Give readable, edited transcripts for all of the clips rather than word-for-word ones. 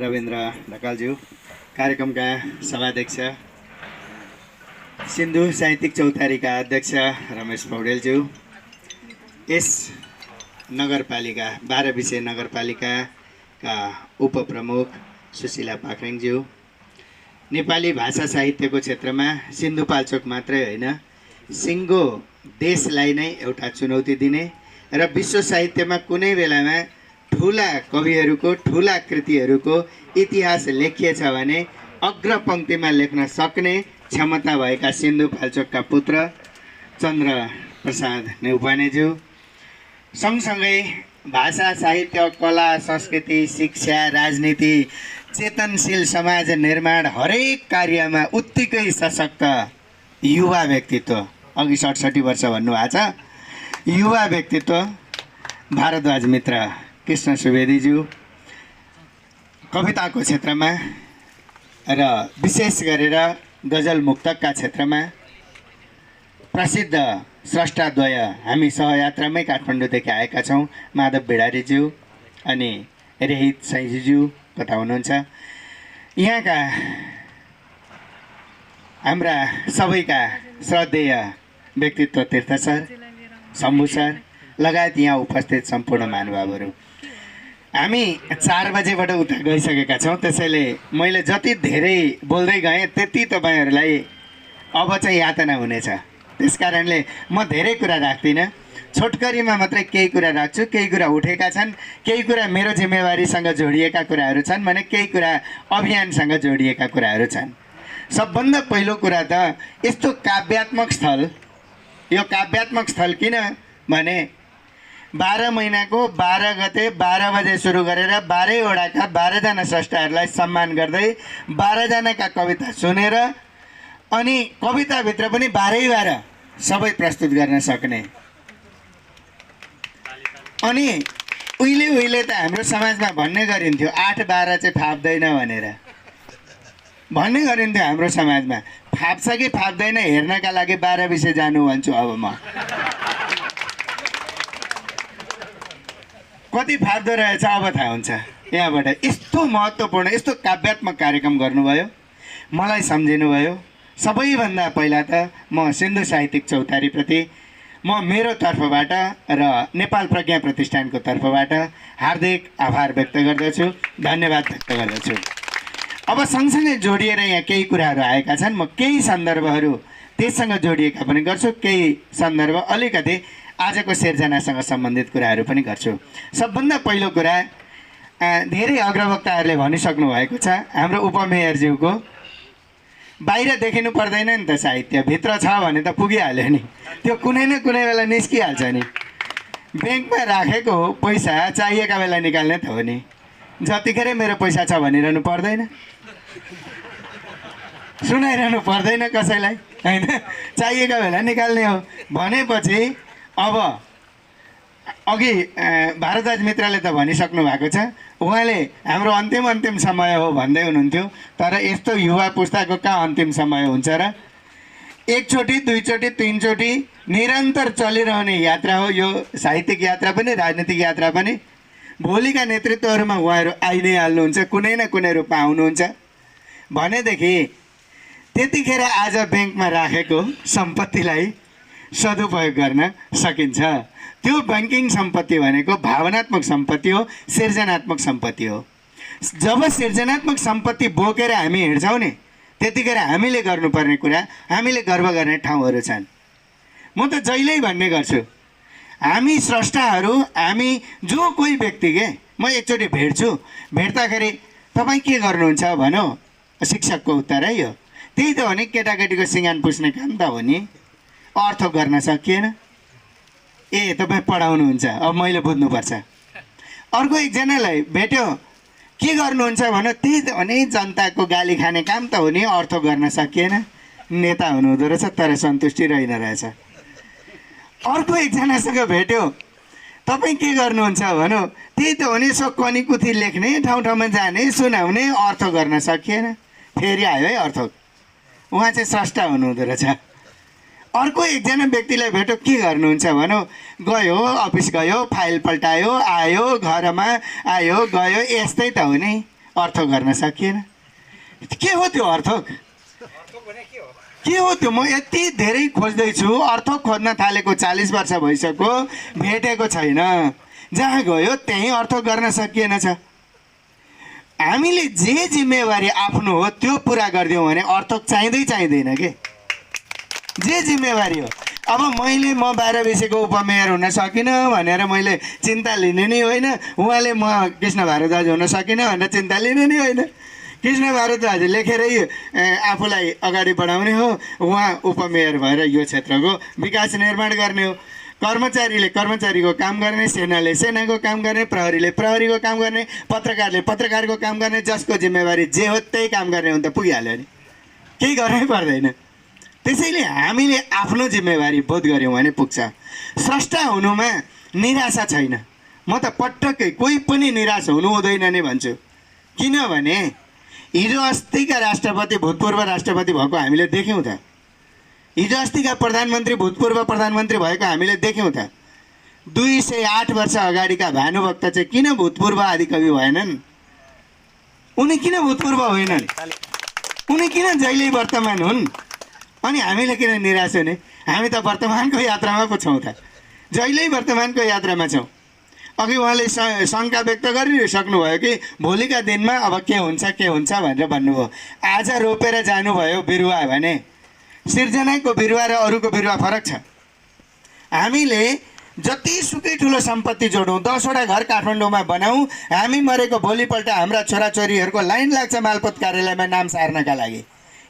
रविन्द्र ढकालज्यू, कार्यक्रमका सभाध्यक्ष, सिन्धु साहित्यिक चौतारीका अध्यक्ष रमेश पौडेलज्यू, यस नगरपालिका 12 विषय नगरपालिकाका उपप्रमुख सुशीला पाखरिङज्यू, नेपाली भाषा साहित्यको क्षेत्रमा सिन्धुपाल्चोक मात्रै होइन सिङ्गो देशलाई नै एउटा चुनौती दिने र विश्व साहित्यमा कुनै बेलामा ठुला कविहरूको ठुला कृतिहरूको इतिहास लेखिएछ भने अग्रपङ्क्तिमा लेख्न सक्ने क्षमता भएका सिन्धुपाल्चोकका पुत्र चन्द्र प्रसाद नेउपानेज्यू, सँगसँगै भाषा साहित्य कला संस्कृति शिक्षा राजनीति चेतनशील समाज निर्माण हरेक कार्यमा उत्तिकै सशक्त युवा व्यक्तित्व, अघि 67 वर्ष भन्नुभएको छ, युवा व्यक्तित्व भारद्वाज मित्र कृष्ण सुवेदीज्यू, कविताको क्षेत्रमा र विशेष गरेर गजल मुक्तकका क्षेत्रमा प्रसिद्ध स्रष्टाद्वय हामी सहयात्रामै काठमाडौँदेखि आएका छौँ, माधव भिडारीज्यू अनि रेहित सैँजीज्यू कता हुनुहुन्छ। यहाँका हाम्रा सबैका श्रद्धेय व्यक्तित्व तीर्थ सर, शम्भु सर लगायत यहाँ उपस्थित सम्पूर्ण महानुभावहरू, हामी 4 बजेबाट उता गइसकेका छौँ। त्यसैले मैले जति धेरै बोल्दै गएँ त्यति तपाईँहरूलाई अब चाहिँ यातना हुनेछ। त्यसकारणले म धेरै कुरा राख्दिनँ, छोटकरीमा मात्रै केही कुरा राख्छु। केही कुरा उठेका छन्, केही कुरा मेरो जिम्मेवारीसँग जोडिएका कुराहरू छन् भने केही कुरा अभियानसँग जोडिएका कुराहरू छन्। सबभन्दा पहिलो कुरा त यस्तो काव्यात्मक स्थल, यो काव्यात्मक स्थल किन भने 12 महिनाको 12 गते 12 बजे सुरु गरेर 12 वटाका 12 जना स्रष्टाहरूलाई सम्मान गर्दै 12 जनाका कविता सुनेर अनि कविताभित्र पनि 12 सबै प्रस्तुत गर्न सक्ने। अनि उहिले त हाम्रो समाजमा भन्ने गरिन्थ्यो 8-12 चाहिँ फाप्दैन भनेर भन्ने गरिन्थ्यो हाम्रो समाजमा। फाप्छ कि फाप्दैन हेर्नका लागि 12 विषय जानु भन्छु। अब म कति फाप्दो रहेछ अब थाहा हुन्छ। यहाँबाट यस्तो महत्त्वपूर्ण यस्तो काव्यात्मक कार्यक्रम गर्नुभयो, मलाई सम्झिनुभयो। सबैभन्दा पहिला त म सिन्धु साहित्यिक चौतारीप्रति म मेरो तर्फबाट र नेपाल प्रज्ञा प्रतिष्ठानको तर्फबाट हार्दिक आभार व्यक्त गर्दछु, धन्यवाद व्यक्त गर्दछु। अब सँगसँगै जोडिएर यहाँ केही कुराहरू आएका छन्, म केही सन्दर्भहरू त्यससँग जोडिएका पनि गर्छु, केही सन्दर्भ अलिकति आजको सिर्जनासँग सम्बन्धित कुराहरू पनि गर्छु। सबभन्दा पहिलो कुरा धेरै अग्रवक्ताहरूले भनिसक्नु भएको छ, हाम्रो उपमेयरज्यूको बाहिर देखिनु पर्दैन नि त, साहित्य भित्र छ भने त पुगिहाल्यो नि, त्यो कुनै न कुनै बेला निस्किहाल्छ नि। ब्याङ्कमा राखेको पैसा चाहिएका बेला निकाल्ने त हो नि, जतिखेर मेरो पैसा छ भनिरहनु पर्दैन, सुनाइरहनु पर्दैन कसैलाई, होइन, चाहिएका बेला निकाल्ने हो भनेपछि अब अघि भारद्वाज मित्रले त भनिसक्नु भएको छ, उहाँले हाम्रो अन्तिम समय हो भन्दै हुनुहुन्थ्यो। तर यस्तो युवा पुस्ताको कहाँ अन्तिम समय हुन्छ र? एकचोटि दुईचोटि तीनचोटि निरन्तर चलिरहने यात्रा हो यो साहित्यिक यात्रा पनि राजनीतिक यात्रा पनि। भोलिका नेतृत्वहरूमा उहाँहरू आइ नै हाल्नुहुन्छ, कुनै न कुनै रूपमा आउनुहुन्छ भनेदेखि त्यतिखेर आज ब्याङ्कमा राखेको सम्पत्तिलाई सदुपयोग गर्न सकिन्छ। त्यो ब्याङ्किङ सम्पत्ति भनेको भावनात्मक सम्पत्ति हो, सृजनात्मक सम्पत्ति हो। जब सृजनात्मक सम्पत्ति बोकेर हामी हिँड्छौँ नि त्यतिखेर हामीले गर्नुपर्ने कुरा, हामीले गर्व गर्ने ठाउँहरू छन्। म त जहिल्यै भन्ने गर्छु, हामी स्रष्टाहरू, हामी जो कोही व्यक्ति म एकचोटि भेट्छु, भेट्दाखेरि तपाईँ के गर्नुहुन्छ भनौँ, शिक्षकको उत्तर है यो, त्यही त हो नि, केटाकेटीको सिँगान पुस्ने काम त हो नि, अर्थ गर्न सकिएन। ए तपाईँ पढाउनुहुन्छ, अब मैले बुझ्नुपर्छ। अर्को एकजनालाई भेट्यो, के गर्नुहुन्छ भन, त्यही त हो नि, जनताको गाली खाने काम त हो नि, अर्थ गर्न सकिएन। नेता हुनुहुँदो रहेछ तर सन्तुष्टि रहेन रहेछ। अर्को एकजनासँग भेट्यो, तपाईँ के गर्नुहुन्छ भनौँ, त्यही त हो नि, सो कनीकुथी लेख्ने, ठाउँ ठाउँमा जाने, सुनाउने, अर्थ गर्न सकिएन। फेरि आयो है अर्थ, उहाँ चाहिँ स्रष्टा हुनुहुँदो रहेछ। अर्को एकजना व्यक्तिलाई भेट्यो, के गर्नुहुन्छ भनौँ, गयो अफिस गयो, फाइल पल्टायो, आयो घरमा आयो गयो, यस्तै त हो नि, अर्थक गर्न सकिएन। के हो त्यो अर्थक? के हो त्यो? म यति धेरै खोज्दैछु, अर्थक खोज्न थालेको 40 वर्ष भइसक्यो, भेटेको छैन। जहाँ गयो त्यहीँ अर्थक गर्न सकिएन छ। हामीले जे जिम्मेवारी आफ्नो हो त्यो पुरा गरिदियौँ भने अर्थक चाहिँदैन के। जे जिम्मेवारी हो, अब म 12 उपमेयर हुन सकिनँ भनेर मैले चिन्ता लिने नै होइन, उहाँले म कृष्ण भारद्वाज हुन सकिनँ भनेर चिन्ता लिने नै होइन। कृष्ण भारद्वाज लेखेरै आफूलाई अगाडि बढाउने हो, उहाँ उपमेयर भएर यो क्षेत्रको विकास निर्माण गर्ने हो। कर्मचारीले कर्मचारीको काम गर्ने, सेनाले सेनाको काम गर्ने, प्रहरीले प्रहरीको काम गर्ने, पत्रकारले पत्रकारको काम गर्ने, जसको जिम्मेवारी जे हो त्यही काम गर्ने हो भने त पुगिहाल्यो नि, केही गर्नै पर्दैन। त्यसैले हामीले आफ्नो जिम्मेवारी बोध गऱ्यौँ भने पुग्छ। स्रष्टा हुनुमा निराशा छैन। म त पटक्कै कोही पनि निराश हुनु हुँदैन नै भन्छु। किनभने हिजो अस्तिका राष्ट्रपति, भूतपूर्व राष्ट्रपति भएको हामीले देख्यौँ त। हिजो अस्तिका प्रधानमन्त्री, भूतपूर्व प्रधानमन्त्री भएको हामीले देख्यौँ त। 208 वर्ष अगाडिका भानुभक्त चाहिँ किन भूतपूर्व आदिकवि भएनन्? उनी किन भूतपूर्व होइनन्? उनी किन जहिले वर्तमान हुन्? अनि हामीले किन निराश हुने? हामी त वर्तमानको यात्रामा पो छौँ त, जहिल्यै वर्तमानको यात्रामा छौँ। अघि उहाँले शङ्का व्यक्त गरिसक्नुभयो कि भोलिका दिनमा अब के हुन्छ भनेर भन्नुभयो। आज रोपेर जानुभयो बिरुवा भने सिर्जनाको बिरुवा र अरूको बिरुवा फरक छ। हामीले जतिसुकै ठुलो सम्पत्ति जोडौँ, 10वटा घर काठमाडौँमा बनाऊँ, हामी मरेको भोलिपल्ट हाम्रा छोराछोरीहरूको लाइन लाग्छ मालपोत कार्यालयमा नाम सार्नका लागि।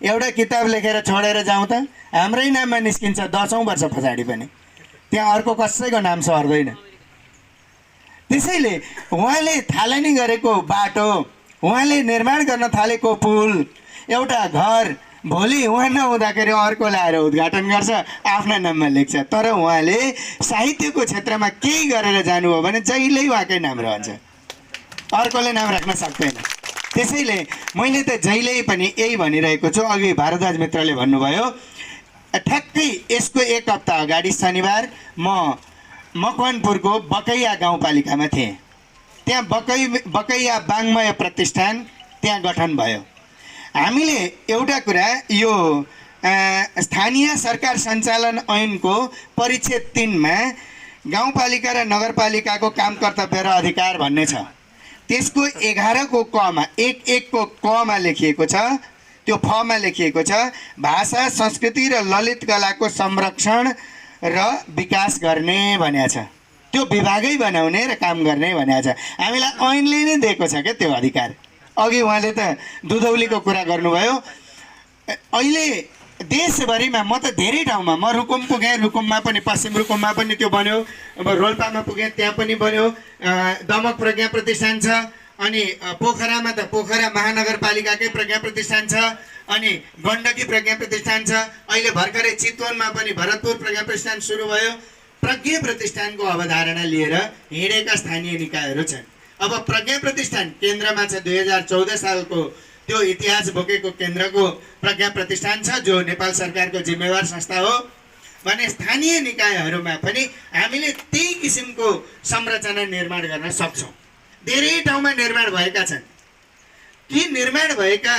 एउटा किताब लेखेर छोडेर जाउँ त हाम्रै नाममा निस्किन्छ 10औं वर्ष पछाडि पनि, त्यहाँ अर्को कसैको नाम सर्दैन। त्यसैले उहाँले थालनी गरेको बाटो, उहाँले निर्माण गर्न थालेको पुल, एउटा घर भोलि उहाँ नहुँदाखेरि अर्को ल्याएर उद्घाटन गर्छ, आफ्ना नाममा लेख्छ। तर उहाँले साहित्यको क्षेत्रमा केही गरेर जानुभयो भने जहिल्यै उहाँकै नाम रहन्छ, अर्कोले नाम राख्न सक्दैन। त्यसैले मैले त जहिल्यै पनि यही भनिरहेको छु। अघि भारद्वाज मित्रले भन्नुभयो, ठ्याक्कै यसको 1 हप्ता अगाडि शनिबार म मकवानपुरको बकैया गाउँपालिकामा थिएँ। त्यहाँ बकैया वाङ्मय प्रतिष्ठान त्यहाँ गठन भयो। हामीले एउटा कुरा, यो स्थानीय सरकार सञ्चालन ऐनको परिच्छेद 3 मा गाउँपालिका र नगरपालिकाको काम कर्तव्य र अधिकार भन्ने छ। त्यसको 11 को क मा 1 को क मा लेखिएको छ, त्यो फ मा लेखिएको छ, भाषा संस्कृति र ललित कलाको संरक्षण र विकास गर्ने भनेको छ। त्यो विभागै बनाउने र काम गर्ने भनेको छ। हामीलाई ऐनले नै दिएको छ क्या त्यो अधिकार। अघि उहाँले त दुधौलीको कुरा गर्नुभयो। अहिले देशभरिमा म त धेरै ठाउँमा, म रुकुम पुगेँ, रुकुममा पनि, पश्चिम रुकुममा पनि त्यो बन्यो, अब रोल्पामा पुगेँ त्यहाँ पनि बन्यो, दमक प्रज्ञा प्रतिष्ठान छ, अनि पोखरामा त पोखरा महानगरपालिकाकै प्रज्ञा प्रतिष्ठान छ, अनि गण्डकी प्रज्ञा प्रतिष्ठान छ, अहिले भर्खरै चितवनमा पनि भरतपुर प्रज्ञा प्रतिष्ठान सुरु भयो। प्रज्ञा प्रतिष्ठानको अवधारणा लिएर हिँडेका स्थानीय निकायहरू छन्। अब प्रज्ञा प्रतिष्ठान केन्द्रमा छ, 2014 सालको त्यो इतिहास बोकेको केन्द्रको प्रज्ञा प्रतिष्ठान छ, जो नेपाल सरकारको जिम्मेवार संस्था हो भने स्थानीय निकायहरूमा पनि हामीले त्यही किसिमको संरचना निर्माण गर्न सक्छौँ। धेरै ठाउँमा निर्माण भएका छन्। ती निर्माण भएका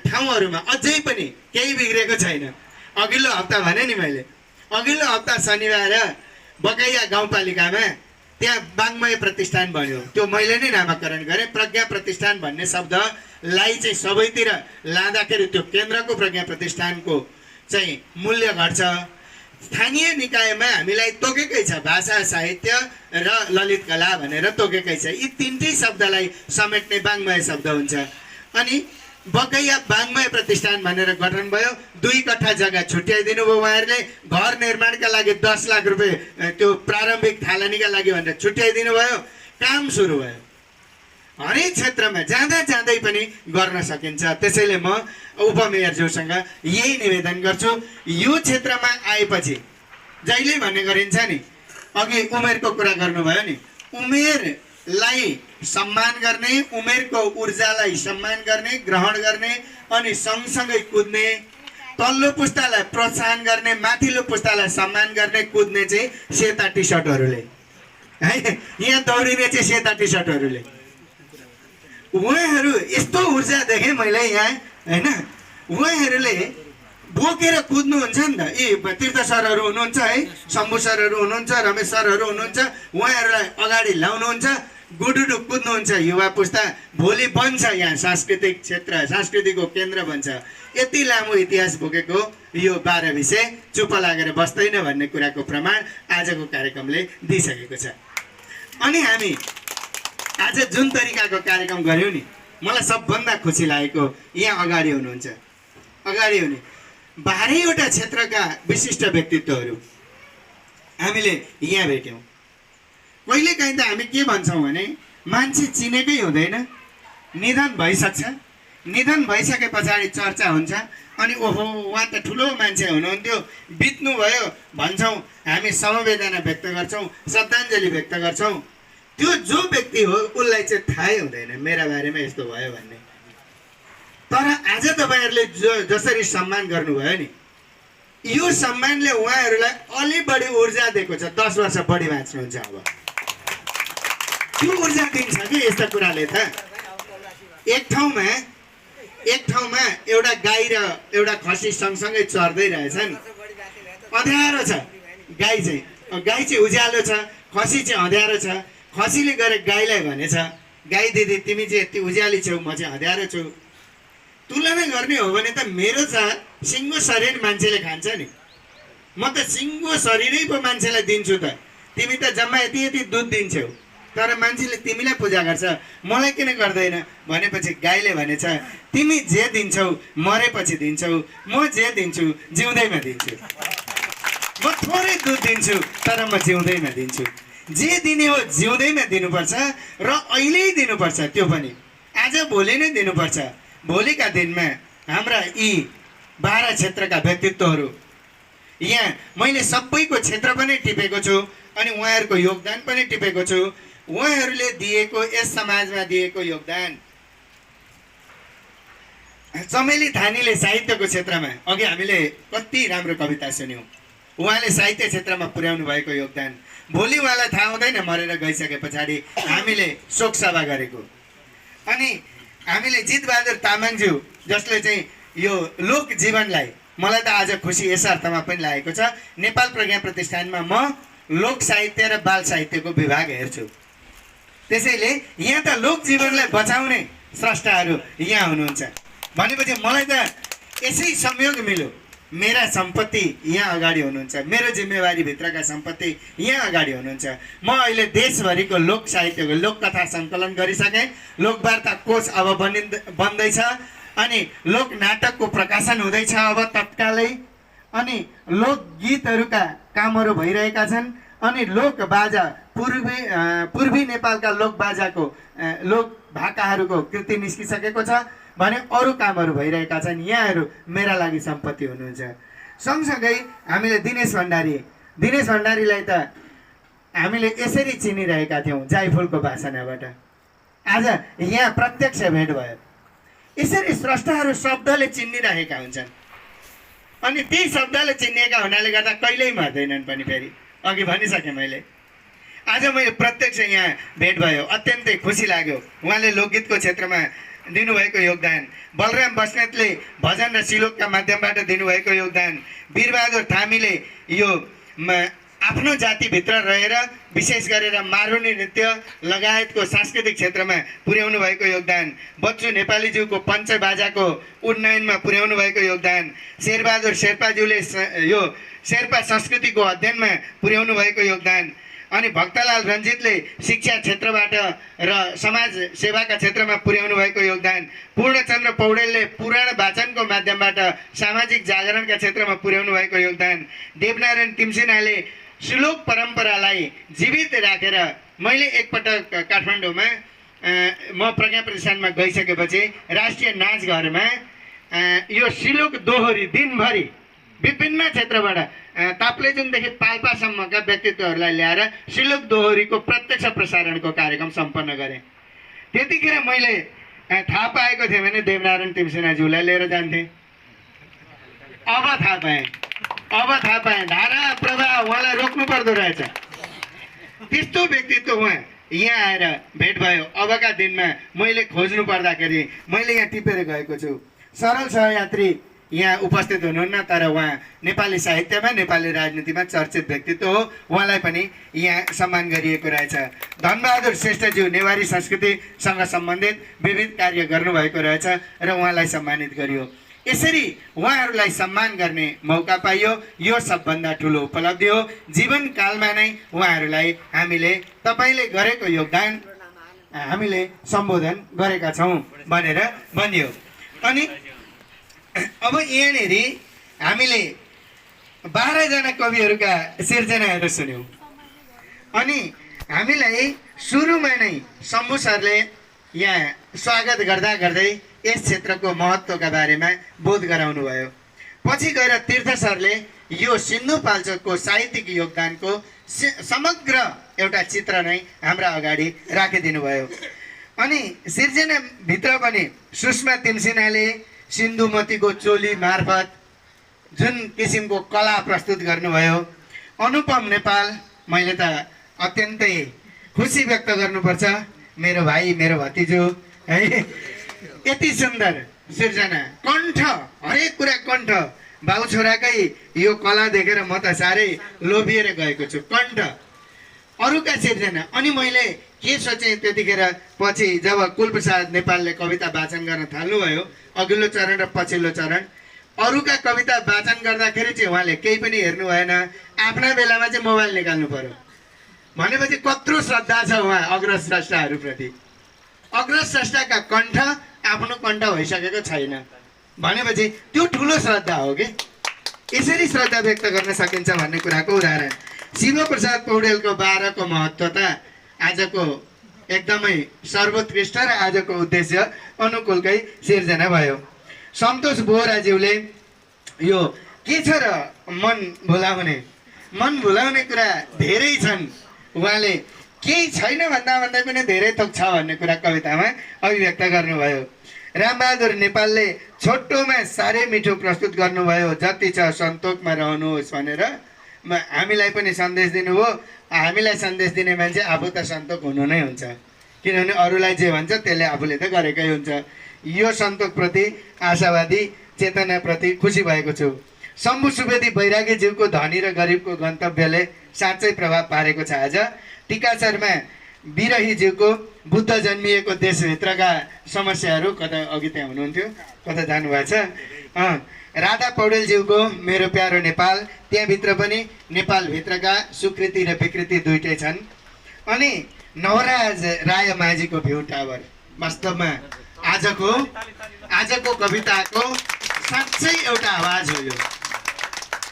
ठाउँहरूमा अझै पनि केही बिग्रेको छैन। अघिल्लो हप्ता भने नि मैले, अघिल्लो हप्ता शनिबार बकैया गाउँपालिकामा त्यहाँ वाङ्मय प्रतिष्ठान बन्यो। त्यो मैले नै नामाकरण गरेँ। प्रज्ञा प्रतिष्ठान भन्ने शब्दलाई चाहिँ सबैतिर लाँदाखेरि त्यो केन्द्रको प्रज्ञा प्रतिष्ठानको चाहिँ मूल्य घट्छ। स्थानीय निकायमा हामीलाई तोकेकै छ, भाषा साहित्य र ललित कला भनेर तोकेकै छ। यी तिनटै शब्दलाई समेट्ने वाङ्मय शब्द हुन्छ। अनि बकैया वाङ्मय प्रतिष्ठान भनेर गठन भयो। 2 कट्ठा जग्गा छुट्याइदिनु भयो उहाँहरूले। घर निर्माणका लागि 10 लाख रुपियाँ त्यो प्रारम्भिक थालनीका लागि भनेर छुट्याइदिनु भयो। काम सुरु भयो। हरेक क्षेत्रमा जाँदा जाँदै पनि गर्न सकिन्छ। त्यसैले म उपमेयरज्यूसँग यही निवेदन गर्छु, यो क्षेत्रमा आएपछि जहिले भन्ने गरिन्छ नि, अघि उमेरको कुरा गर्नुभयो नि, उमेरलाई सम्मान गर्ने, उमेरको ऊर्जालाई सम्मान गर्ने, ग्रहण गर्ने, अनि सँगसँगै कुद्ने, तल्लो पुस्तालाई प्रोत्साहन गर्ने, माथिल्लो पुस्तालाई सम्मान गर्ने, कुद्ने चाहिँ सेता टी सर्टहरूले है, यहाँ दौडिने चाहिँ सेता टी सर्टहरूले। उहाँहरू यस्तो ऊर्जा देखेँ मैले यहाँ होइन। उहाँहरूले बोकेर कुद्नुहुन्छ नि त। यी तीर्थ सरहरू हुनुहुन्छ है, शम्भु सरहरू हुनुहुन्छ, रमेश सरहरू हुनुहुन्छ, उहाँहरूलाई अगाडि ल्याउनुहुन्छ, गुडुडु कुद्नुहुन्छ। युवा पुस्ता भोलि बन्छ यहाँ सांस्कृतिक क्षेत्र, संस्कृतिको केन्द्र बन्छ। यति लामो इतिहास बोकेको यो 12 विषय चुप लागेर बस्दैन भन्ने कुराको प्रमाण आजको कार्यक्रमले दिइसकेको छ। अनि हामी आज जुन तरिकाको कार्यक्रम गऱ्यौँ नि, मलाई सबभन्दा खुसी लागेको यहाँ अगाडि हुनुहुन्छ, अगाडि हुने 12वटा क्षेत्रका विशिष्ट व्यक्तित्वहरू हामीले यहाँ भेट्यौँ। कहिलेकाहीँ त हामी के भन्छौँ भने मान्छे चिनेकै हुँदैन, निधन भइसक्छ, निधन भइसके पछाडि चर्चा हुन्छ, अनि ओहो उहाँ त ठुलो मान्छे हुनुहुन्थ्यो, बित्नुभयो भन्छौँ, हामी समवेदना व्यक्त गर्छौँ, श्रद्धाञ्जली व्यक्त गर्छौँ। त्यो जो व्यक्ति हो उसलाई चाहिँ थाहै हुँदैन मेरा बारेमा यस्तो भयो भन्ने। तर आज तपाईँहरूले जसरी सम्मान गर्नुभयो नि, यो सम्मानले उहाँहरूलाई अलि बढी ऊर्जा दिएको छ। 10 वर्ष बढी बाँच्नुहुन्छ अब। त्यो ऊर्जा दिन्छ कि यस्ता कुराले त। एक ठाउँमा एउटा गाई र एउटा खसी सँगसँगै चर्दै रहेछन्। अँध्यारो छ गाई चाहिँ उज्यालो छ, खसी चाहिँ अँध्यारो छ। खसीले गएर गाईलाई भनेछ, गाई दिदी तिमी चाहिँ यति उज्याली छौ, म चाहिँ अँध्यारो छु। तुलना गर्ने हो भने त मेरो छ सिङ्गो शरीर मान्छेले खान्छ नि, म त सिङ्गो शरीरै पो मान्छेलाई दिन्छु त। तिमी त जम्मा यति यति दुध दिन्छौ, तर मान्छेले तिमीलाई पूजा गर्छ, मलाई किन गर्दैन भनेपछि गाईले भनेछ तिमी जे दिन्छौ मरेपछि दिन्छौ, म जे दिन्छु जिउँदैमा दिन्छु। म थोरै दुध दिन्छु तर म जिउँदैमा दिन्छु। जे दिने हो जिउँदैमा दिनुपर्छ र अहिल्यै दिनुपर्छ, त्यो पनि आज भोलि नै दिनुपर्छ। भोलिका दिनमा हाम्रा यी 12 क्षेत्रका व्यक्तित्वहरू यहाँ मैले सबैको क्षेत्र पनि टिपेको छु अनि उहाँहरूको योगदान पनि टिपेको छु। उहाँहरूले दिएको यस समाजमा दिएको योगदान। चमेली धानीले साहित्यको क्षेत्रमा अघि हामीले कति राम्रो कविता सुन्यौँ, उहाँले साहित्य क्षेत्रमा पुर्याउनु भएको योगदान भोलि उहाँलाई थाहा हुँदैन, मरेर गइसके पछाडि हामीले शोक सभा गरेको। अनि हामीले जितबहादुर तामाङज्यू जसले चाहिँ यो लोक जीवनलाई, मलाई त आज खुसी यस अर्थमा पनि लागेको छ, नेपाल प्रज्ञा प्रतिष्ठानमा म लोक साहित्य र बाल साहित्यको विभाग हेर्छु। त्यसैले यहाँ त लोक जीवनलाई बचाउने स्रष्टाहरू यहाँ हुनुहुन्छ भनेपछि मलाई त यसै संयोग मिल्यो। मेरा सम्पत्ति यहाँ अगाडि हुनुहुन्छ, मेरो जिम्मेवारीभित्रका सम्पत्ति यहाँ अगाडि हुनुहुन्छ। म अहिले देशभरिको लोक साहित्यको लोककथा सङ्कलन गरिसकेँ, लोकवार्ता कोष अब बन्दैछ, अनि लोक नाटकको प्रकाशन हुँदैछ अब तत्कालै, अनि लोकगीतहरूका कामहरू भइरहेका छन्, अनि लोक बाजा पूर्वी नेपालका लोक बाजाको लोक भाकाहरूको कृति निस्किसकेको छ भने अरू कामहरू भइरहेका छन्। यहाँहरू मेरा लागि सम्पत्ति हुनुहुन्छ। सँगसँगै हामीले दिनेश भण्डारीलाई त हामीले यसरी चिनिरहेका थियौँ जाइफुलको वासनाबाट। आज यहाँ प्रत्यक्ष भेट भयो। यसरी स्रष्टाहरू शब्दले चिनिरहेका हुन्छन् अनि त्यही शब्दले चिनिएका हुनाले गर्दा कहिल्यै मर्दैनन् पनि। फेरि अघि भनिसकेँ मैले, आज मैले प्रत्यक्ष यहाँ भेट भयो, अत्यन्तै खुसी लाग्यो। उहाँले लोकगीतको क्षेत्रमा दिनुभएको योगदान, बलराम बस्नेतले भजन र सिलोकका माध्यमबाट दिनुभएको योगदान, वीरबहादुर थामीले यो आफ्नो जातिभित्र रहेर विशेष गरेर मारुनी नृत्य लगायतको सांस्कृतिक क्षेत्रमा पुर्याउनु भएको योगदान, बच्चु नेपालीज्यूको पञ्चबाजाको उन्नयनमा पुर्याउनु भएको योगदान, शेरबहादुर शेर्पाज्यूले यो शेर्पा संस्कृतिको अध्ययनमा पुर्याउनु भएको योगदान, अनि भक्तलाल रञ्जितले शिक्षा क्षेत्रबाट र समाज सेवाका क्षेत्रमा पुर्याउनु भएको योगदान, पूर्णचन्द्र पौडेलले पुराण वाचनको माध्यमबाट सामाजिक जागरणका क्षेत्रमा पुर्याउनु भएको योगदान, देवनारायण तिमसिनाले श्लोक परम्परालाई जीवित राखेर, मैले एकपटक काठमाडौँमा म प्रज्ञा प्रतिष्ठानमा गइसकेपछि राष्ट्रिय नाचघरमा यो श्लोक दोहोरी दिनभरि विभिन्न क्षेत्रबाट ताप्लेजुङदेखि पाल्पासम्मका व्यक्तित्वहरूलाई ल्याएर श्लोक दोहोरीको प्रत्यक्ष प्रसारणको कार्यक्रम सम्पन्न गरेँ। त्यतिखेर मैले थाहा पाएको थिएँ भने देवनारायण तिमसिनाज्यूलाई लिएर जान्थेँ। अब थाहा पाएँ धारा प्रवाह उहाँलाई रोक्नु पर्दो रहेछ। त्यस्तो व्यक्तित्व उहाँ यहाँ आएर भेट भयो। अबका दिनमा मैले खोज्नु पर्दाखेरि मैले यहाँ टिपेर गएको छु। सरल सहयात्री यहाँ उपस्थित हुनुहुन्न, तर उहाँ नेपाली साहित्यमा नेपाली राजनीतिमा चर्चित व्यक्तित्व हो। उहाँलाई पनि यहाँ सम्मान गरिएको रहेछ। धनबहादुर श्रेष्ठज्यू नेवारी संस्कृतिसँग सम्बन्धित विविध कार्य गर्नुभएको रहेछ र उहाँलाई सम्मानित गरियो। यसरी उहाँहरूलाई सम्मान गर्ने मौका पाइयो। यो सबभन्दा ठुलो उपलब्धि हो। जीवनकालमा नै उहाँहरूलाई हामीले तपाईँले गरेको योगदान हामीले सम्बोधन गरेका छौँ भनेर भनियो। अनि अब यहाँनिर हामीले 12 जना कविहरूका सिर्जनाहरू सुन्यौँ। अनि हामीलाई सुरुमा नै शम्भु सरले यहाँ स्वागत गर्दा गर्दै यस क्षेत्रको महत्त्वका बारेमा बोध गराउनु भयो। पछि गएर तीर्थ सरले यो सिन्धुपाल्चोकको साहित्यिक योगदानको समग्र एउटा चित्र नै हाम्रा अगाडि राखिदिनु भयो। अनि सिर्जनाभित्र पनि सुषमा तिमसिनाले सिन्धुमतीको चोली मार्फत जुन किसिमको कला प्रस्तुत गर्नुभयो, अनुपम नेपाल, मैले त अत्यन्तै खुसी व्यक्त गर्नुपर्छ, मेरो भाइ मेरो भतिजो है, यति सुन्दर सिर्जना, कण्ठ, हरेक कुरा कण्ठ। बाउ छोराकै यो कला देखेर म त साह्रै लोभिएर गएको छु, कण्ठ अरूका सिर्जना। अनि मैले के सोचेँ त्यतिखेर, पछि जब कुलप्रसाद नेपालले कविता वाचन गर्न थाल्नुभयो, अघिल्लो चरण र पछिल्लो चरण, अरूका कविता वाचन गर्दाखेरि चाहिँ उहाँले केही पनि हेर्नु भएन, आफ्ना बेलामा चाहिँ मोबाइल निकाल्नु पर्यो। भनेपछि कत्रो श्रद्धा छ उहाँ अग्रस्रष्टाहरूप्रति। अग्रस्रष्टाका कण्ठ आफ्नो कण्ठ भइसकेको छैन भनेपछि त्यो ठुलो श्रद्धा हो कि। यसरी श्रद्धा व्यक्त गर्न सकिन्छ भन्ने कुराको उदाहरण शिवप्रसाद पौडेलको 12 को महत्त्व त आजको एकदमै सर्वोत्कृष्ट र आजको उद्देश्य अनुकूलकै सिर्जना भयो। सन्तोष बोहराज्यूले यो के छ र मन भुलाउने कुरा धेरै छन्, उहाँले केही छैन भन्दा पनि धेरै थोक छ भन्ने कुरा कवितामा अभिव्यक्त गर्नुभयो। रामबहादुर नेपालले छोटोमा साह्रै मिठो प्रस्तुत गर्नुभयो, जति छ सन्तोकमा रहनुहोस् भनेर हामीलाई पनि सन्देश दिनुभयो। हामीलाई सन्देश दिने मान्छे आफू त सन्तोक हुनु नै हुन्छ, किनभने अरूलाई जे भन्छ त्यसले आफूले त गरेकै हुन्छ। यो सन्तोकप्रति आशावादी चेतनाप्रति खुसी भएको छु। शम्भु सुवेदी बैरागीज्यूको धनी र गरिबको गन्तव्यले साँच्चै प्रभाव पारेको छ। आज टिका शर्मा बिरहीज्यूको बुद्ध जन्मिएको देशभित्रका समस्याहरू, कता अघि त्यहाँ हुनुहुन्थ्यो, कता जानुभएको छ, राधा पौडेलज्यूको मेरो प्यारो नेपाल, त्यहाँभित्र पनि नेपालभित्रका स्वीकृति र विकृति दुइटै छन्। अनि नवराज राय माझीको भ्यू टावर वास्तवमा आजको कविताको साँच्चै एउटा आवाज हो। यो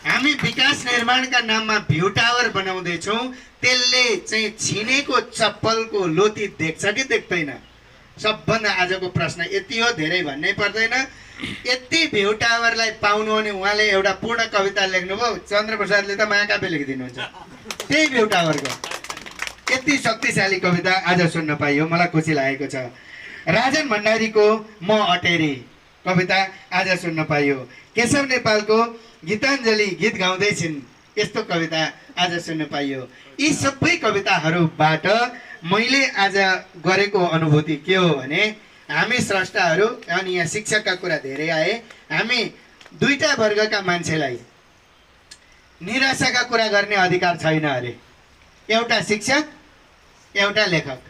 हामी विकास निर्माणका नाममा भ्यू टावर बनाउँदैछौँ, त्यसले चाहिँ छिनेको चप्पलको लोती देख्छ कि देख्दैन? सबभन्दा आजको प्रश्न यति हो, धेरै भन्नै पर्दैन। यति भ्यू टावरलाई पाउनु भने उहाँले एउटा पूर्ण कविता लेख्नुभयो, चन्द्रप्रसादले त महाकाव्य लेखिदिनुहुन्छ त्यही भ्यू टावरको। यति शक्तिशाली कविता आज सुन्न पाइयो, मलाई खुसी लागेको छ। राजन भण्डारीको म अटेरी कविता आज सुन्न पाइयो। केशव नेपालको गीताञ्जली गीत गाउँदै छिन् यस्तो कविता आज सुन्न पाइयो। यी सबै कविताहरूबाट मैले आज गरेको अनुभूति के हो भने, हामी स्रष्टाहरू, अनि यहाँ शिक्षकका कुरा धेरै आए, हामी दुईटा वर्गका मान्छेलाई निराशाका कुरा गर्ने अधिकार छैन अरे। एउटा शिक्षक, एउटा लेखक,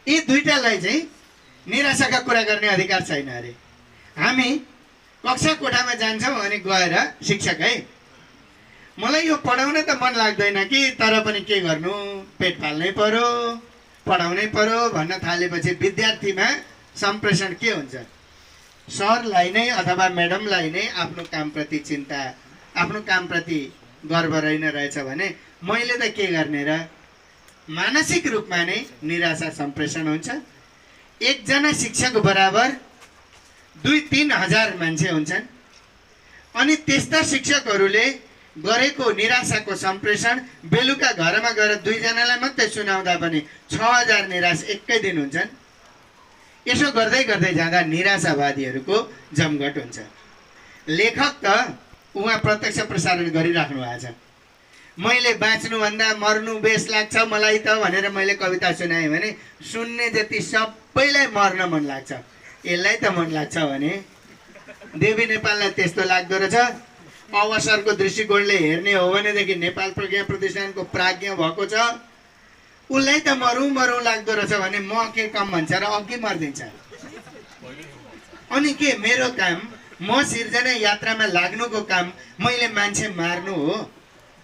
यी दुईटालाई चाहिँ निराशाका कुरा गर्ने अधिकार छैन अरे। हामी कक्षा कोठामा जान्छौँ अनि गएर शिक्षक है मलाई यो पढाउन त मन लाग्दैन कि, तर पनि के गर्नु, पेट पाल्नै पर्यो, पढाउनै पर्यो भन्न थालेपछि विद्यार्थीमा सम्प्रेषण के हुन्छ? सरलाई नै अथवा म्याडमलाई नै आफ्नो कामप्रति चिन्ता, आफ्नो कामप्रति गर्व रहेछ भने मैले त के गर्ने र? मानसिक रूपमा नै निराशा सम्प्रेषण हुन्छ। एकजना शिक्षक बराबर 2-3 हजार मान्छे हुन्छन्, अनि त्यस्ता शिक्षकहरूले गरेको निराशाको सम्प्रेषण बेलुका घरमा गएर 2 जनालाई मात्रै सुनाउँदा पनि 6000 निराश एकै दिन हुन्छन्। यसो गर्दै गर्दै जाँदा निराशावादीहरूको जमघट हुन्छ। लेखक त उहाँ प्रत्यक्ष प्रसारण गरिराख्नु भएको छ, मैले बाँच्नुभन्दा मर्नु बेस लाग्छ मलाई त भनेर मैले कविता सुनाएँ भने सुन्ने जति सबैलाई मर्न मन लाग्छ, यसलाई त मन लाग्छ भने देवी नेपाललाई त्यस्तो लाग्दो रहेछ। अवसरको दृष्टिकोणले हेर्ने हो भनेदेखि नेपाल प्रज्ञा प्रतिष्ठानको प्राज्ञ भएको छ, उसलाई त मरौँ मरौँ लाग्दो रहेछ भने म के कम भन्छ र अघि मरिदिन्छ। अनि के मेरो काम, म सिर्जना यात्रामा लाग्नुको काम मैले मान्छे मार्नु हो,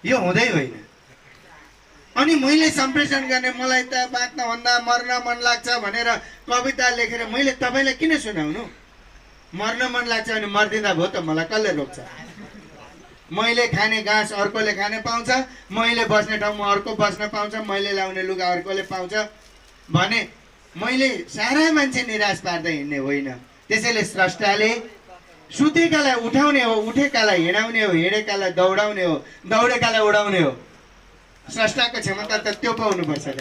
यो हुँदै होइन। अनि मैले सम्प्रेषण गर्ने मलाई त बाँच्नभन्दा मर्न मन लाग्छ भनेर कविता लेखेर मैले तपाईँलाई किन सुनाउनु? मर्न मन लाग्छ भने मर्दिँदा भयो त, मलाई कसले रोक्छ? मैले खाने घाँस अर्कोले खाने पाउँछ, मैले बस्ने ठाउँमा अर्को बस्न पाउँछ, मैले लाउने लुगा अर्कोले पाउँछ भने मैले सारा मान्छे निराश पार्दै हिँड्ने होइन। त्यसैले स्रष्टाले सुतेकालाई उठाउने हो, उठेकालाई हिँडाउने हो, हिँडेकालाई दौडाउने हो, दौडेकालाई उडाउने हो। स्रष्टाको क्षमता त त्यो पाउनुपर्छ त,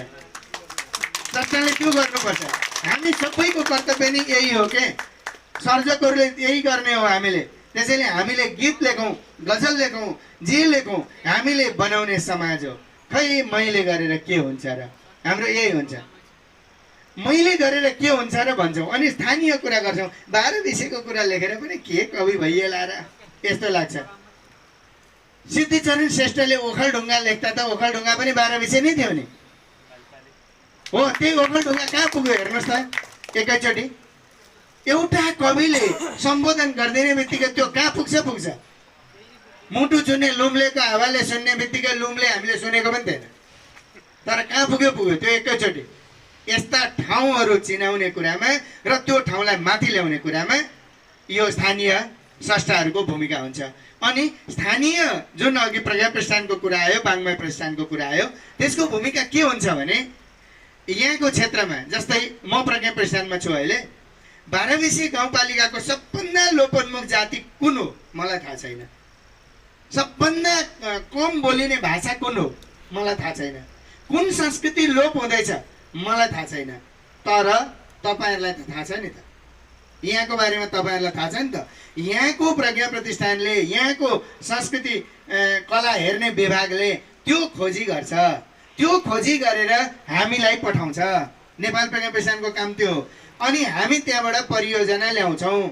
स्रष्टाले त्यो गर्नुपर्छ। हामी सबैको कर्तव्य नै यही हो के, सर्जकहरूले यही गर्ने हो हामीले। त्यसैले हामीले गीत लेखौँ, गजल लेखौँ, जे लेखौँ, हामीले बनाउने समाज हो। खै मैले गरेर के हुन्छ र, हाम्रो यही हुन्छ, मैले गरेर के हुन्छ र भन्छौँ। अनि स्थानीय कुरा गर्छौँ, 12 विषयको कुरा लेखेर पनि के कवि भइएला र यस्तो लाग्छ। सिद्धिचरण श्रेष्ठले ओखलढुङ्गा लेख्दा त ओखलढुङ्गा पनि 12 विषय नै थियो नि हो। त्यही ओखलढुङ्गा कहाँ पुग्यो हेर्नुहोस् त एकैचोटि। एउटा कविले सम्बोधन गरिदिने बित्तिकै त्यो कहाँ पुग्छ पुग्छ। मुटु चुन्ने लुम्लेको हावाले सुन्ने बित्तिकै लुम्ले हामीले सुनेको पनि थिएन, तर कहाँ पुग्यो पुग्यो त्यो एकैचोटि। यस्ता ठाउँहरू चिनाउने कुरामा र त्यो ठाउँलाई माथि ल्याउने कुरामा यो स्थानीय स्रष्टाहरूको भूमिका हुन्छ। अनि स्थानीय जुन अघि प्रज्ञा प्रतिष्ठानको कुरा आयो, बाङ्मय प्रतिष्ठानको कुरा आयो, त्यसको भूमिका के हुन्छ भने यहाँको क्षेत्रमा जस्तै म प्रज्ञा प्रतिष्ठानमा छु अहिले, 12 विषय गाउँपालिकाको सबभन्दा लोपोन्मुख जाति कुन हो मलाई थाहा छैन, सबभन्दा कम बोलिने भाषा कुन हो मलाई थाहा छैन, कुन संस्कृति लोप हुँदैछ मलाई थाहा छैन। तर तपाईँहरूलाई त थाहा छ नि त, यहाँको बारेमा तपाईँहरूलाई थाहा छ नि त। यहाँको प्रज्ञा प्रतिष्ठानले, यहाँको संस्कृति कला हेर्ने विभागले त्यो खोजी गर्छ, त्यो खोजी गरेर हामीलाई पठाउँछ। नेपाल प्रज्ञा प्रतिष्ठानको काम त्यो हो। अनि हामी त्यहाँबाट परियोजना ल्याउँछौँ।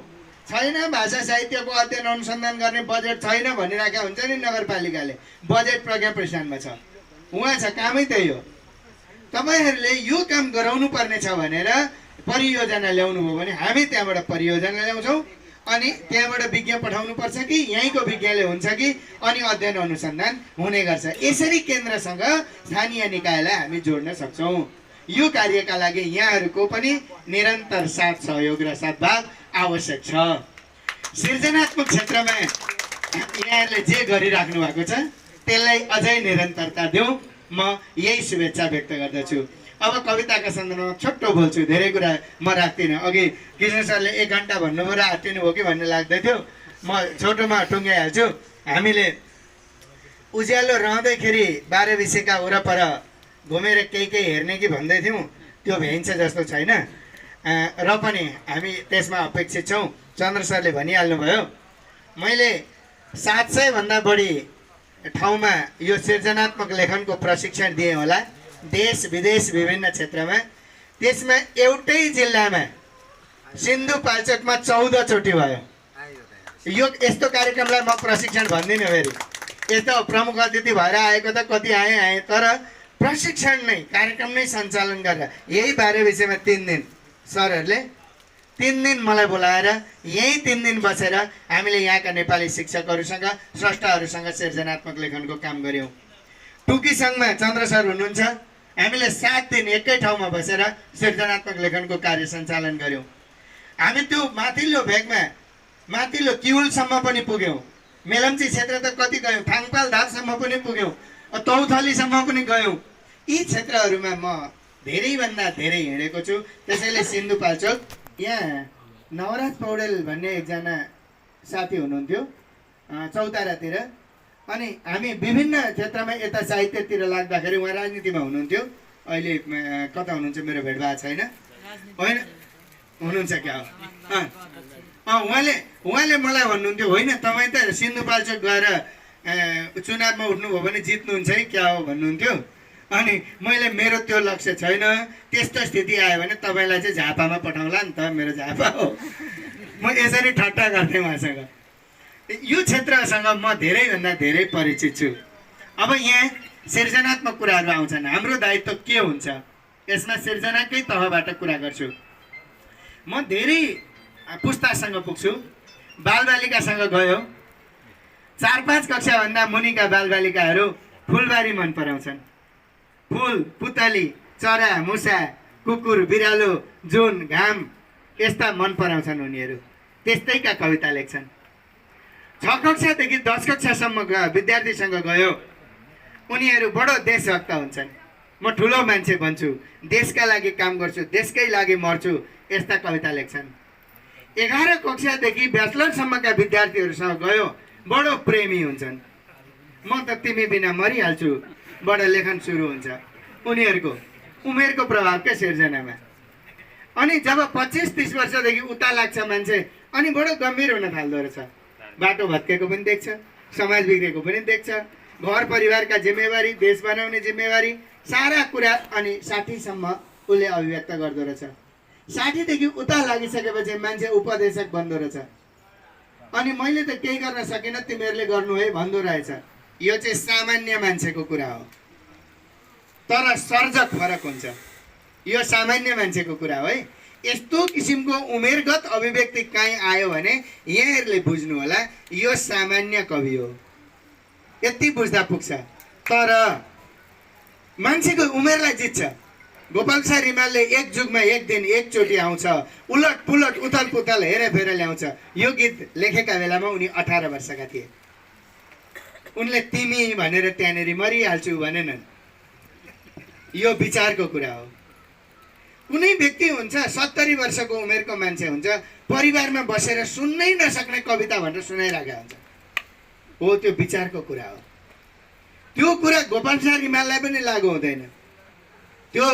छैन भाषा साहित्यको अध्ययन अनुसन्धान गर्ने बजेट छैन भनिराखेका हुन्छ नि नगरपालिकाले, बजेट प्रज्ञा प्रतिष्ठानमा छ, उहाँ छ, कामै त्यही हो। तपाईँहरूले यो काम गराउनु पर्ने छ भनेर परियोजना ल्याउनु हो भने हामी त्यहाँबाट परियोजना ल्याउँछौँ। अनि त्यहाँबाट विज्ञ पठाउनु पर्छ कि यहीँको विज्ञले हुन्छ कि, अनि अध्ययन अनुसन्धान हुने गर्छ। यसरी केन्द्रसँग स्थानीय निकायलाई हामी जोड्न सक्छौँ। यो कार्यका लागि यहाँहरूको पनि निरन्तर साथ सहयोग र सद्भाव आवश्यक छ। सृजनात्मक क्षेत्रमा यहाँहरूले जे गरिराख्नु भएको छ त्यसलाई अझै निरन्तरता दिउँ, म यही शुभेच्छा व्यक्त गर्दछु। अब कविताका सन्दर्भमा छोटो बोल्छु, धेरै कुरा म राख्दिनँ। अघि कृष्ण सरले 1 घन्टा भन्नुभयो र आत्तिनु भयो कि भन्ने लाग्दै थियो, म छोटोमा टुङ्गाइहाल्छु। हामीले उज्यालो रहँदैखेरि 12 विषयका वरपर घुमेर केही हेर्ने कि भन्दै थियौँ, त्यो भ्याइन्छ जस्तो छैन र पनि हामी त्यसमा अपेक्षित छौँ। चन्द्र सरले भनिहाल्नुभयो, मैले 700 भन्दा बढी ठाउँमा यो सृजनात्मक लेखनको प्रशिक्षण दिएँ होला, देश विदेश विभिन्न क्षेत्रमा। त्यसमा एउटै जिल्लामा सिन्धुपाल्चोकमा 14 चोटि भयो। यो यस्तो कार्यक्रमलाई म प्रशिक्षण भन्दिनँ, फेरि यस्तो प्रमुख अतिथि भएर आएको त कति आएँ, तर प्रशिक्षण नै कार्यक्रम नै सञ्चालन गरेर यही 12 विषयमा 3 दिन सरहरूले 3 दिन मलाई बोलाएर यही 3 दिन बसेर हामीले यहाँका नेपाली शिक्षकहरूसँग, स्रष्टाहरूसँग सृजनात्मक लेखनको काम गऱ्यौँ। टुकी सङ्घमा चन्द्र सर हुनुहुन्छ, हामीले 7 दिन एकै ठाउँमा बसेर सृजनात्मक लेखनको कार्य सञ्चालन गऱ्यौँ। हामी त्यो माथिल्लो भेगमा, माथिल्लो किउलसम्म पनि पुग्यौँ, मेलम्ची क्षेत्र त कति गयौँ, थाङपाल धापसम्म पनि पुग्यौँ, तौथलीसम्म पनि गयौँ। यी क्षेत्रहरूमा म धेरैभन्दा धेरै हिँडेको छु। त्यसैले सिन्धुपाल्चोक, यहाँ नवराज पौडेल भन्ने एकजना साथी हुनुहुन्थ्यो चौतारातिर, अनि हामी विभिन्न क्षेत्रमा यता साहित्यतिर लाग्दाखेरि उहाँ राजनीतिमा हुनुहुन्थ्यो, अहिले कता हुनुहुन्छ मेरो भेट भएको छैन, होइन हुनुहुन्छ क्या हो। उहाँले मलाई भन्नुहुन्थ्यो, होइन तपाईँ त सिन्धुपाल्चोक गएर चुनावमा उठ्नुभयो भने जित्नुहुन्छ है क्या हो भन्नुहुन्थ्यो। अनि मैले मेरो त्यो लक्ष्य छैन, त्यस्तो स्थिति आयो भने तपाईँलाई चाहिँ झापामा पठाउँला नि त, मेरो झापा हो। म यसरी ठट्टा गर्थेँ उहाँसँग। यो क्षेत्रसँग म धेरैभन्दा धेरै परिचित छु। अब यहाँ सृजनात्मक कुराहरू आउँछन्। हाम्रो दायित्व के हुन्छ यसमा सृजनाकै तहबाट कुरा गर्छु। म धेरै पुस्तासँग पुग्छु, बालबालिकासँग गयो। 4-5 कक्षाभन्दा मुनिका बालबालिकाहरू फुलबारी मन पराउँछन्। फुल, पुतली, चरा, मुसा, कुकुर, बिरालो, जुन, घाम यस्ता मन पराउँछन् उनीहरू। त्यस्तैका कविता लेख्छन्। 6 कक्षादेखि 10 कक्षासम्मका विद्यार्थीसँग गयो, उनीहरू बडो देशभक्त हुन्छन्। म ठुलो मान्छे बन्छु, देशका लागि काम गर्छु, देशकै लागि मर्छु, यस्ता कविता लेख्छन्। 11 कक्षादेखि ब्याचलरसम्मका विद्यार्थीहरूसँग गयो, बडो प्रेमी हुन्छन्। म त तिमी बिना मरिहाल्छु, बडो लेखन सुरु हुन्छ उनीहरूको उमेरको प्रभाव क्या सिर्जनामा। अनि जब 25-30 वर्षदेखि उता लाग्छ मान्छे, अनि बडो गम्भीर हुन थाल्दो रहेछ। बाटो भत्केको पनि देख्छ, समाज बिग्रेको पनि देख्छ, घर परिवारका जिम्मेवारी, देश बनाउने जिम्मेवारी, सारा कुरा। अनि 60सम्म उसले अभिव्यक्त गर्दो रहेछ। 60देखि उता लागिसकेपछि मान्छे उपदेशक बन्दो रहेछ। अनि मैले त केही गर्न सकिनँ, तिमीहरूले गर्नु है भन्दो रहेछ। यो चाहिँ सामान्य मान्छेको कुरा हो, तर सर्जक फरक हुन्छ। यो सामान्य मान्छेको कुरा हो है। यस्तो किसिमको उमेरगत अभिव्यक्ति कहीँ आयो भने यहाँहरूले बुझ्नु होला, यो सामान्य कवि हो, यति बुझ्दा पुग्छ। तर मान्छेको उमेरलाई जित्छ। गोपाल सार रिमालले एक जुगमा एक दिन एकचोटि आउँछ, उलट पुलट उथल पुथल हेरेफेर ल्याउँछ। यो गीत लेखेका बेलामा उनी 18 वर्षका थिए। उनले तिमी भनेर त्यहाँनिर मरिहाल्छु भनेनन्। यो विचारको कुरा हो। कुनै व्यक्ति हुन्छ 70 वर्षको उमेरको मान्छे हुन्छ, परिवारमा बसेर सुन्नै नसक्ने कविता भनेर सुनाइरहेको हुन्छ। हो, त्यो विचारको कुरा हो। त्यो कुरा गोपाल सार रिमाललाई पनि लागु हुँदैन। त्यो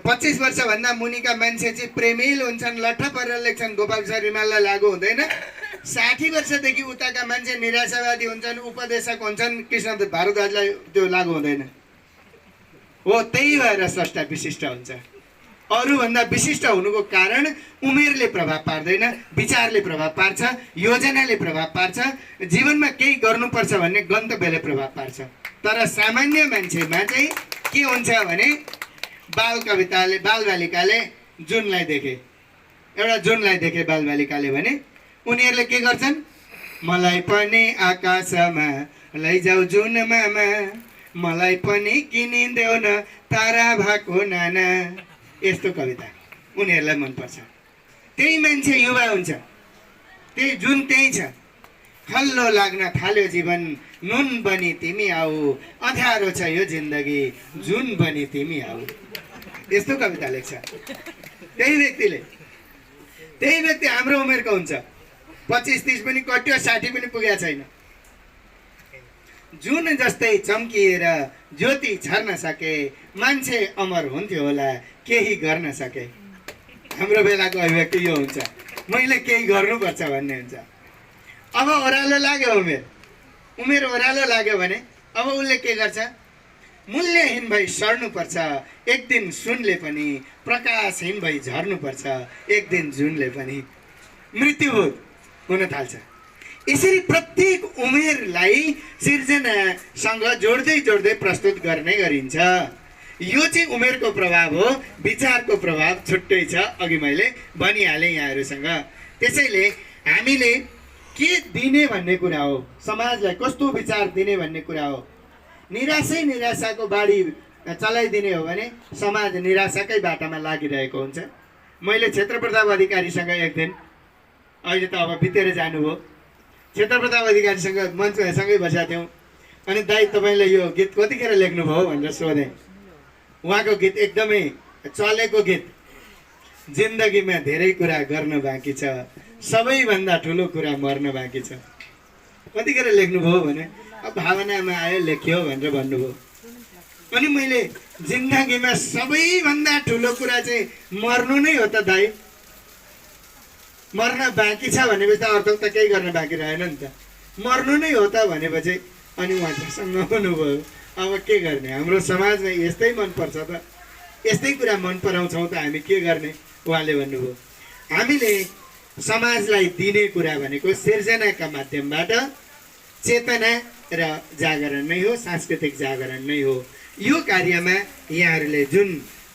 25 वर्षभन्दा मुनिका मान्छे चाहिँ प्रेमिल हुन्छन्, लट्ठ परेर लेख्छन्, गोपाल सार रिमाललाई लागु हुँदैन। 60 वर्षदेखि उताका मान्छे निराशावादी हुन्छन्, उपदेशक हुन्छन्, कृष्ण भारद्वाजलाई त्यो लागु हुँदैन। हो, त्यही भएर स्रष्टा विशिष्ट हुन्छ। अरूभन्दा विशिष्ट हुनुको कारण उमेरले प्रभाव पार्दैन, विचारले प्रभाव पार्छ, योजनाले प्रभाव पार्छ, जीवनमा केही गर्नुपर्छ भन्ने गन्तव्यले प्रभाव पार्छ। तर सामान्य मान्छेमा चाहिँ के हुन्छ भने बाल कविताले, बालबालिकाले जुनलाई देखे, एउटा जुनलाई देखे बालबालिकाले भने उनीहरूले के गर्छन्? मलाई पनि आकाशमा लैजाऊ जुन मामा, मलाई पनि किनिदेऊ न तारा भएको नाना। यस्तो कविता उनीहरूलाई मनपर्छ। त्यही मान्छे युवा हुन्छ, त्यही जुन त्यही छ। खल्लो लाग्न थाल्यो जीवन, नुन बनी तिमी आऊ, अँध्यारो छ यो जिन्दगी, जुन बनी तिमी आऊ। यस्तो कविता लेख्छ त्यही व्यक्तिले। त्यही व्यक्ति हाम्रो उमेरको हुन्छ, 25-30 पनि कट्यो, 60 पनि पुगेको छैन। जुन जस्तै चम्किएर ज्योति छर्न सके, मान्छे अमर हुन्थ्यो होला, केही गर्न सके। हाम्रो बेलाको अभिव्यक्ति यो हुन्छ, मैले केही गर्नुपर्छ भन्ने हुन्छ। अब ओह्रालो लाग्यो उमेर ओह्रालो लाग्यो भने अब उसले के गर्छ? मूल्यहीन भई सर्नुपर्छ, एक दिन सुनले पनि, प्रकाशहीन भई झर्नुपर्छ, एक दिन जुनले पनि। मृत्युभूत हुन थाल्छ। यसरी प्रत्येक उमेरलाई सिर्जनासँग जोड्दै जोड्दै प्रस्तुत गर्ने गरिन्छ। यो चाहिँ उमेरको प्रभाव हो, विचारको प्रभाव छुट्टै छ। अघि मैले भनिहालेँ यहाँहरूसँग। त्यसैले हामीले के दिने भन्ने कुरा हो, समाजलाई कस्तो विचार दिने भन्ने कुरा हो। निराशाको बाढी चलाइदिने हो भने समाज निराशाकै बाटामा लागिरहेको हुन्छ। मैले क्षेत्रप्रताप अधिकारीसँग एक दिन, अहिले त अब बितेर जानुभयो, क्षेत्रप्रताप अधिकारीसँग मञ्चसँगै बसेका थियौँ। अनि दाइ तपाईँले यो गीत कतिखेर लेख्नुभयो भनेर सोधेँ। उहाँको गीत एकदमै चलेको गीत, जिन्दगीमा धेरै कुरा गर्न बाँकी छ, सबैभन्दा ठुलो कुरा मर्न बाँकी छ। कतिखेर लेख्नुभयो भने अब भावनामा आयो लेख्यो भनेर भन्नुभयो। अनि मैले जिन्दगीमा सबैभन्दा ठुलो कुरा चाहिँ मर्नु नै हो त दाइ, मर्न बाँकी छ भनेपछि त अर्थ त केही गर्न बाँकी रहेन नि त। मर्नु नै हो त भनेपछि अनि उहाँ झसङ्ग हुनुभयो। अब के गर्ने, हाम्रो समाजमा यस्तै मनपर्छ त, यस्तै कुरा मन पराउँछौँ त हामी के गर्ने। उहाँले भन्नुभयो हामीले समाजलाई दिने कुरा भनेको सिर्जनाका माध्यमबाट चेतना र जागरण नै हो, सांस्कृतिक जागरण नै हो। यो कार्यमा यहाँहरूले जुन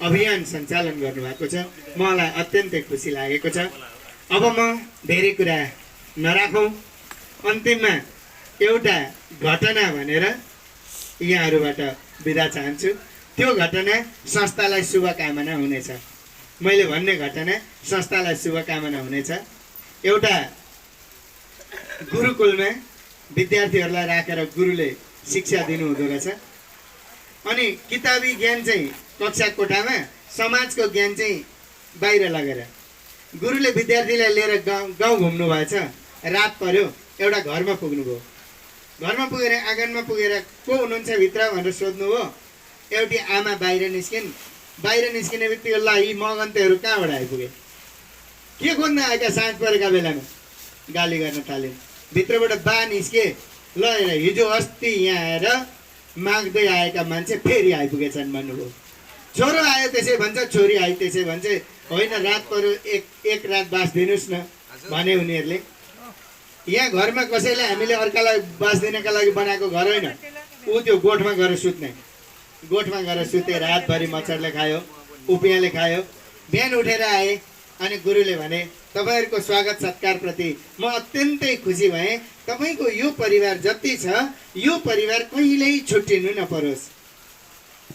अभियान सञ्चालन गर्नुभएको छ मलाई अत्यन्तै खुसी लागेको छ। अब म धेरै कुरा नराखौँ, अन्तिममा एउटा घटना भनेर यहाँहरूबाट बिदा चाहन्छु। त्यो घटना संस्थालाई शुभकामना हुनेछ। मैले भन्ने घटना संस्थालाई शुभकामना हुनेछ। एउटा गुरुकुलमा विद्यार्थीहरूलाई राखेर गुरुले शिक्षा दिनुहुँदो रहेछ। अनि किताबी ज्ञान चाहिँ कक्षा कोठामा, समाजको ज्ञान चाहिँ बाहिर लगेर गुरुले विद्यार्थीलाई लिएर गाउँ घुम्नु भएछ। रात पर्यो, एउटा घरमा पुग्नुभयो। घरमा पुगेर आँगनमा पुगेर को हुनुहुन्छ भित्र भनेर सोध्नुभयो। एउटी आमा बाहिर निस्किन्। बाहिर निस्किने बित्तिकै ल यी मगन्तेहरू कहाँबाट आइपुगे, के खोज्न आएका साँझ परेका बेलामा, गाली गर्न थालिन्। भित्रबाट बा निस्के, ल हिजो अस्ति यहाँ आएर माग्दै आएका मान्छे फेरि आइपुगेछन् भन्नुभयो। छोरो आयो त्यसै भन्छ, छोरी आयो त्यसै भन्छ। होइन रात पर्यो, एक रात बास दिनुहोस् न भने उनीहरूले। यहाँ घरमा कसैलाई हामीले अर्कालाई बास दिनका लागि बनाएको घर होइन। ऊ त्यो गोठमा गएर सुत्ने, गोठमा गएर सुते, रातभरि मच्छरले खायो, उपियाँले खायो। बिहान उठेर आए अनि गुरुले भने तपाईँहरूको स्वागत सत्कारप्रति म अत्यन्तै खुसी भएँ। तपाईँको यो परिवार जति छ यो परिवार कहिल्यै छुट्टिनु नपरोस्।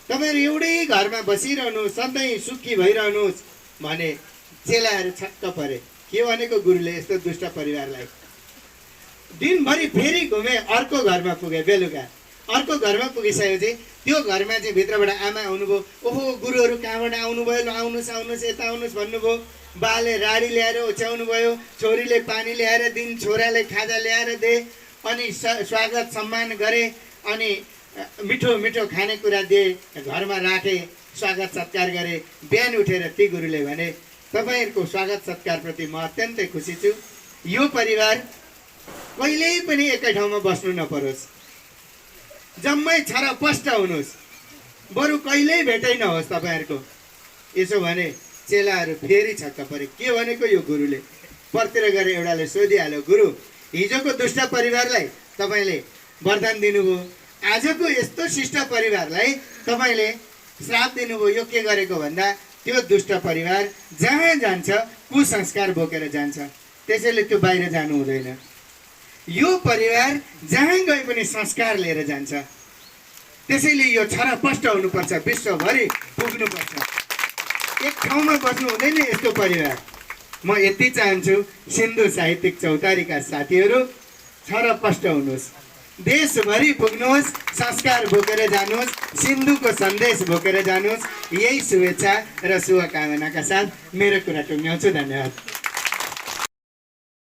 तपाईँहरू एउटै घरमा बसिरहनुहोस्, सधैँ सुखी भइरहनुहोस् भने चेलाहरू छक्क परे। के भनेको गुरुले यस्तो दुष्ट परिवारलाई? दिनभरि फेरि घुमे, अर्को घरमा पुगे। बेलुका अर्को घरमा पुगिसकेपछि त्यो घरमा चाहिँ भित्रबाट आमा आउनुभयो। ओहो गुरुहरू कहाँबाट आउनुभयो, ल आउनुहोस् आउनुहोस् यता आउनुहोस् भन्नुभयो। बाले राडी ल्याएर ओछ्याउनु भयो, छोरीले पानी ल्याएर दिन्, छोराले खाजा ल्याएर दे, अनि स्वागत सम्मान गरे, अनि मिठो मिठो खानेकुरा दिए, घरमा राखे, स्वागत सत्कार गरे। बिहान उठेर ती गुरुले भने तपाईँहरूको स्वागत सत्कारप्रति म अत्यन्तै खुसी छु। यो परिवार कहिल्यै पनि एकै ठाउँमा बस्नु नपरोस्, जम्मै छरपष्ट हुनुहोस्, बरु कहिल्यै भेटै नहोस् तपाईँहरूको। यसो भने चेलाहरू फेरि छक्क परे। के भनेको यो गुरुले? परतिर गएर एउटाले सोधिहाल्यो, गुरु हिजोको दुष्ट परिवारलाई तपाईँले वरदान दिनुभयो, आजको यस्तो शिष्ट परिवारलाई तपाईँले श्राप दिनुभयो। यो के गरेको भन्दा त्यो दुष्ट परिवार जहाँ जान्छ कुसंस्कार बोकेर जान्छ, त्यसैले त्यो बाहिर जानु हुँदैन। यो परिवार जहाँ गए पनि संस्कार लिएर जान्छ, त्यसैले यो छरपष्ट हुनुपर्छ, विश्वभरि पुग्नुपर्छ, एक ठाउँमा बस्नु हुँदैन यस्तो परिवार। म यति चाहन्छु सिन्धु साहित्यिक चौतारीका साथीहरू छरपष्ट हुनुहोस्, देशभरि पुग्नुहोस्, संस्कार बोकेर जानुहोस्, सिन्धुको सन्देश बोकेर जानुहोस्। यही शुभेच्छा र शुभकामनाका साथ मेरो कुरा टुङ्ग्याउँछु। धन्यवाद।